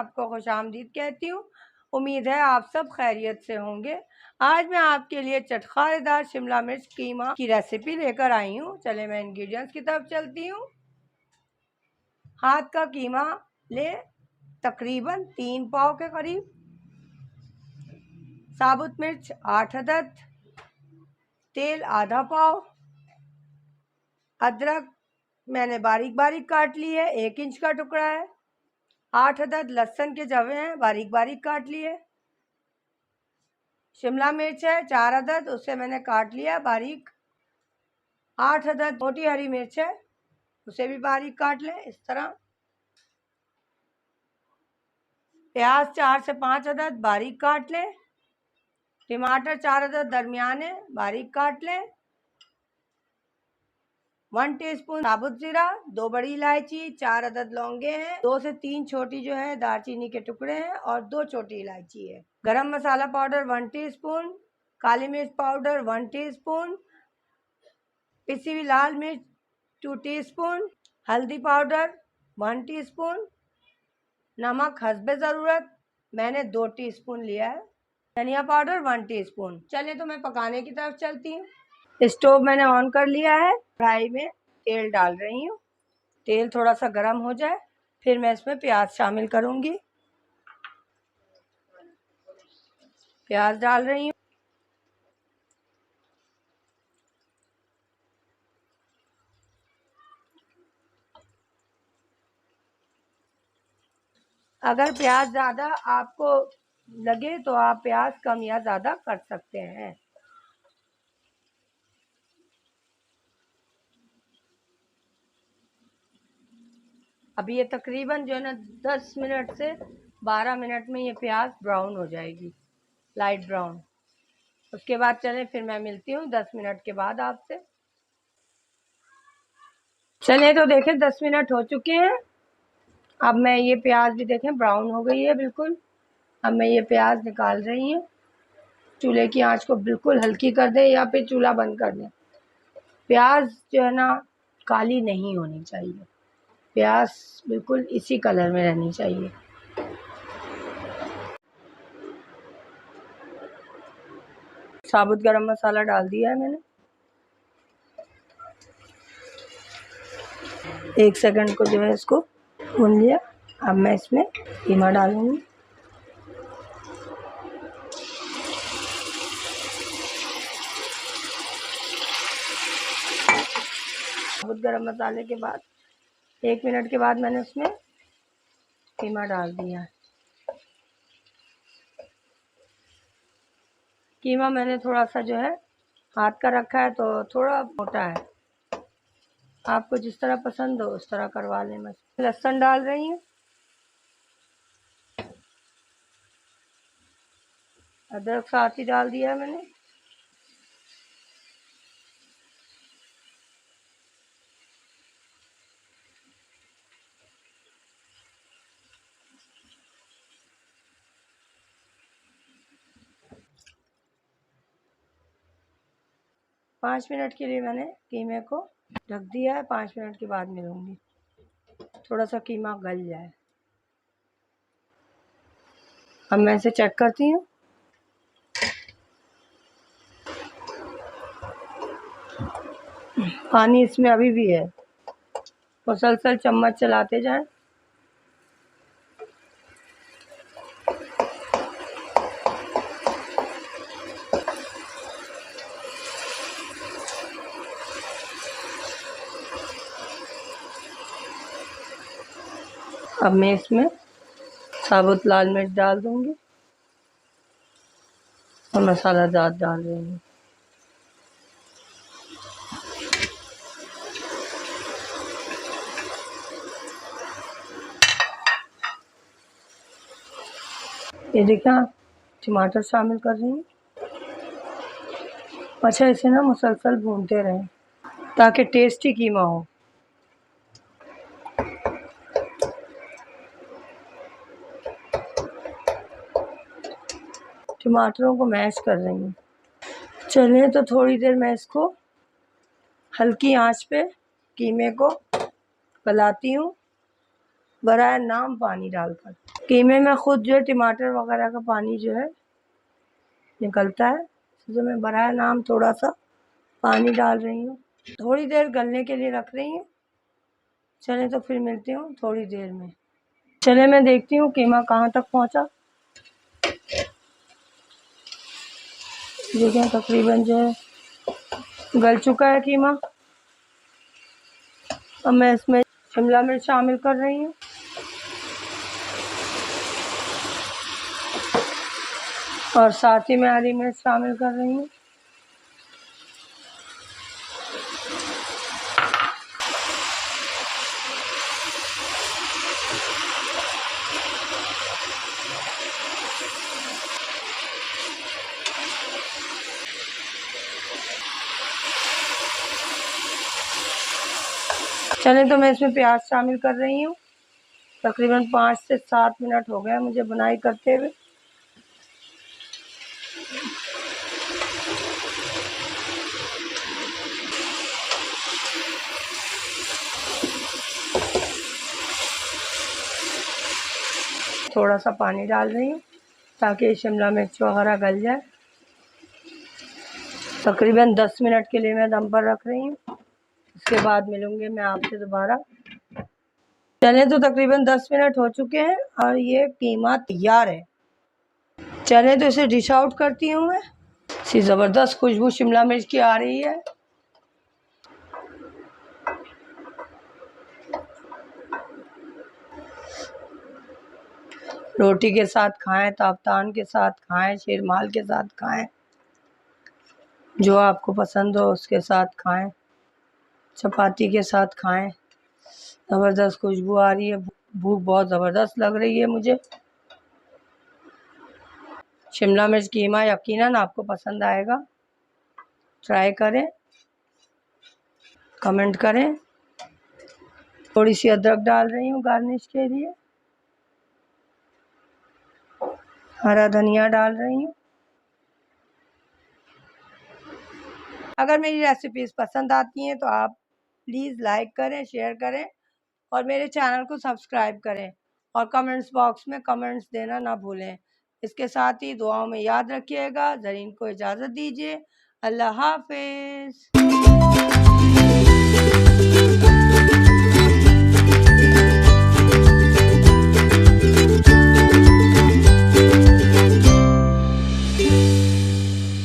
आपको खुशामदीद कहती हूँ। उम्मीद है आप सब खैरियत से होंगे। आज मैं आपके लिए चटखारेदार शिमला मिर्च कीमा की रेसिपी लेकर आई हूँ। चले मैं इंग्रेडिएंट्स की तरफ चलती हूँ। हाथ का कीमा ले, तकरीबन 3 पाव के करीब। साबुत मिर्च 8 अदद। तेल आधा पाव। अदरक मैंने बारीक बारीक काट ली है, 1 इंच का टुकड़ा है। 8 अदद लहसुन के जवे हैं, बारीक बारीक काट लिए। शिमला मिर्च है 4 अदद, उसे मैंने काट लिया बारीक। 8 अदद मोटी हरी मिर्च है, उसे भी बारीक काट लें इस तरह। प्याज 4 से 5 अदद बारीक काट लें। टमाटर 4 अदद दरमियाने बारीक काट लें। 1 टीस्पून साबुत जीरा, 2 बड़ी इलायची, 4 अदद लौंगे हैं, 2 से 3 छोटी जो है दालचीनी के टुकड़े हैं और 2 छोटी इलायची है। गरम मसाला पाउडर 1 टीस्पून, काली मिर्च पाउडर 1 टीस्पून, पिसी हुई लाल मिर्च 2 टीस्पून, हल्दी पाउडर 1 टीस्पून, नमक हस्बे ज़रूरत मैंने 2 टीस्पून लिया है, धनिया पाउडर 1 टीस्पून। चलिए तो मैं पकाने की तरफ चलती हूँ। स्टोव मैंने ऑन कर लिया है। कढ़ाई में तेल डाल रही हूँ। तेल थोड़ा सा गर्म हो जाए फिर मैं इसमें प्याज शामिल करूँगी। प्याज डाल रही हूँ। अगर प्याज ज़्यादा आपको लगे तो आप प्याज कम या ज़्यादा कर सकते हैं। अभी ये तकरीबन जो है ना 10 मिनट से 12 मिनट में ये प्याज ब्राउन हो जाएगी, लाइट ब्राउन। उसके बाद चलें फिर मैं मिलती हूँ 10 मिनट के बाद आपसे। चलें तो देखें 10 मिनट हो चुके हैं। अब मैं ये प्याज भी देखें ब्राउन हो गई है बिल्कुल। अब मैं ये प्याज निकाल रही हूँ। चूल्हे की आंच को बिल्कुल हल्की कर दें या फिर चूल्हा बंद कर दें। प्याज जो है ना काली नहीं होनी चाहिए, प्याज बिल्कुल इसी कलर में रहनी चाहिए। साबुत गरम मसाला डाल दिया है मैंने। 1 सेकंड को जो है इसको भून लिया। अब मैं इसमें कीमा डालूंगी। साबुत गरम मसाले के बाद 1 मिनट के बाद मैंने उसमें कीमा डाल दिया। कीमा मैंने थोड़ा सा जो है हाथ का रखा है तो थोड़ा मोटा है, आपको जिस तरह पसंद हो उस तरह करवा लें। मैं लहसुन डाल रही हूँ। अदरक साथ ही डाल दिया मैंने। पाँच मिनट के लिए मैंने कीमे को ढक दिया है। 5 मिनट के बाद मिलूंगी, थोड़ा सा कीमा गल जाए। अब मैं इसे चेक करती हूँ। पानी इसमें अभी भी है, मुसलसल चम्मच चलाते जाएं। अब मैं इसमें साबुत लाल मिर्च डाल दूंगी और मसाला ज़्यादा डाल रही हूँ। ये देखिए टमाटर शामिल कर रही हूँ। अच्छा, इसे ना मुसलसल भूनते रहें ताकि टेस्टी कीमा हो। टमाटरों को मैश कर रही हूँ। चलिए तो थोड़ी देर मैं इसको हल्की आंच पे कीमे को गलाती हूँ, बराए नाम पानी डालकर। कीमे में खुद जो है टमाटर वगैरह का पानी जो है निकलता है, तो मैं बराए नाम थोड़ा सा पानी डाल रही हूँ, थोड़ी देर गलने के लिए रख रही हूँ। चले तो फिर मिलती हूँ थोड़ी देर में। चले मैं देखती हूँ कीमा कहाँ तक पहुँचा। देखें तकरीबन जो है गल चुका है कीमा। अब मैं इसमें शिमला मिर्च शामिल कर रही हूँ और साथ ही में हरी मिर्च शामिल कर रही हूँ। चले तो मैं इसमें प्याज शामिल कर रही हूँ। तकरीबन 5 से 7 मिनट हो गए मुझे बुनाई करते हुए। थोड़ा सा पानी डाल रही हूँ ताकि शिमला मिर्च वगैरह गल जाए। तकरीबन 10 मिनट के लिए मैं दम पर रख रही हूँ, उसके बाद मिलूँगी मैं आपसे दोबारा। चले तो तकरीबन 10 मिनट हो चुके हैं और ये कीमा तैयार है। चले तो इसे डिश आउट करती हूँ मैं। सी ज़बरदस्त खुशबू शिमला मिर्च की आ रही है। रोटी के साथ खाएं, ताबतान के साथ खाएं, शेरमाल के साथ खाएं, जो आपको पसंद हो उसके साथ खाएं, चपाती के साथ खाएं। ज़बरदस्त खुशबू आ रही है, भूख बहुत ज़बरदस्त लग रही है मुझे। शिमला मिर्च कीमा यकीनन आपको पसंद आएगा, ट्राई करें, कमेंट करें। थोड़ी सी अदरक डाल रही हूँ गार्निश के लिए, हरा धनिया डाल रही हूँ। अगर मेरी रेसिपीज़ पसंद आती हैं तो आप प्लीज़ लाइक करें, शेयर करें और मेरे चैनल को सब्सक्राइब करें और कमेंट्स बॉक्स में कमेंट्स देना ना भूलें। इसके साथ ही दुआओं में याद रखिएगा। ज़रीन को इजाज़त दीजिए। अल्लाह हाफ़िज़।